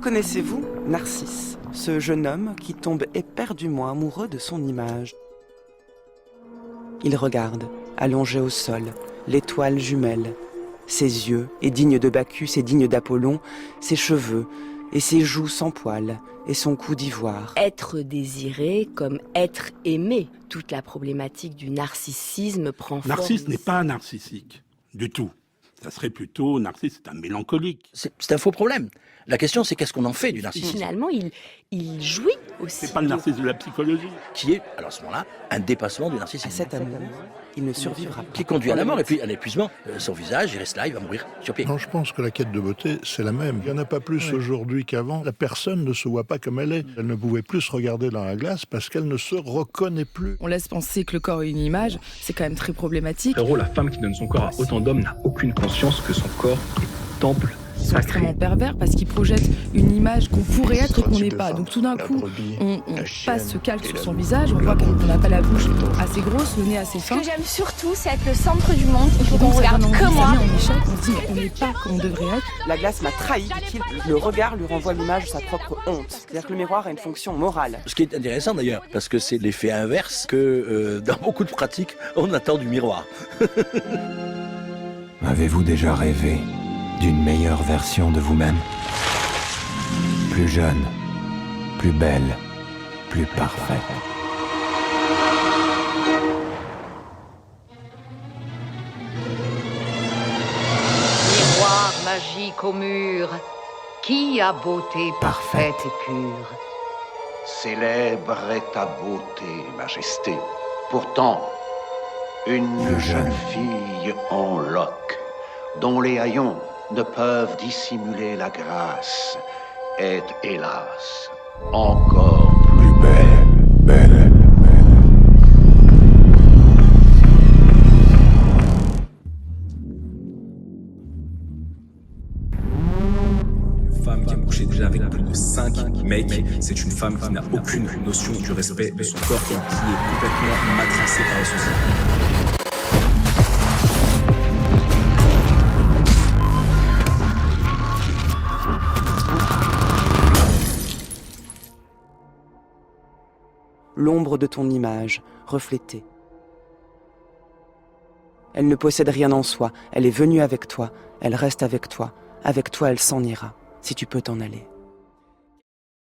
Connaissez-vous Narcisse, ce jeune homme qui tombe éperdument amoureux de son image? Il regarde, allongé au sol, l'étoile jumelle. Ses yeux, et dignes de Bacchus et dignes d'Apollon, ses cheveux, et ses joues sans poils, et son cou d'ivoire. Être désiré comme être aimé. Toute la problématique du narcissisme prend forme. Narcisse n'est pas narcissique, du tout. Ça serait plutôt, Narcisse est un mélancolique. C'est un faux problème. La question, c'est qu'est-ce qu'on en fait du narcissisme? Finalement, il jouit aussi. C'est pas le narcisse de la psychologie. Qui est, alors à ce moment-là, un dépassement du À narcissisme. cet amour, il ne survivra pas. Qui conduit à la mort et puis à l'épuisement. Son visage, il reste là, il va mourir sur pied. Non, je pense que la quête de beauté, c'est la même. Il n'y en a pas plus aujourd'hui qu'avant. La personne ne se voit pas comme elle est. Elle ne pouvait plus se regarder dans la glace parce qu'elle ne se reconnaît plus. On laisse penser que le corps est une image, c'est quand même très problématique. Frérot, la femme qui donne son corps à autant d'hommes n'a aucune conscience que son corps est temple Ils sont extrêmement pervers parce qu'ils projettent une image qu'on pourrait être et qu'on n'est pas. Donc tout d'un coup, on passe ce calque sur son visage, on voit qu'on n'a pas la bouche assez grosse, le nez assez Ce fin. que j'aime surtout, c'est être le centre du monde. Il faut qu'on Donc, ça regarde donne envie, que ça moi. met en échec, on se dit mais on n'est pas comme on devrait être. La glace m'a trahi, dit-il. Le regard lui renvoie l'image de sa propre honte. C'est-à-dire que le miroir a une fonction morale. Ce qui est intéressant d'ailleurs, parce que c'est l'effet inverse que dans beaucoup de pratiques, on attend du miroir. Avez-vous déjà rêvé d'une meilleure version de vous-même? Plus jeune, plus belle, plus parfaite. Miroir magique au mur, qui a beauté parfaite et pure? Célèbre est ta beauté, majesté. Pourtant, une Le jeune jeune. fille en loques, dont les haillons ne peuvent dissimuler la grâce, est, hélas, encore plus belle. Une femme qui a couché déjà avec plus de 5 mecs, c'est une femme qui n'a aucune notion du respect de son corps et qui est complètement matrassée par la société. L'ombre de ton image, reflétée. Elle ne possède rien en soi, elle est venue avec toi, elle reste avec toi elle s'en ira, si tu peux t'en aller.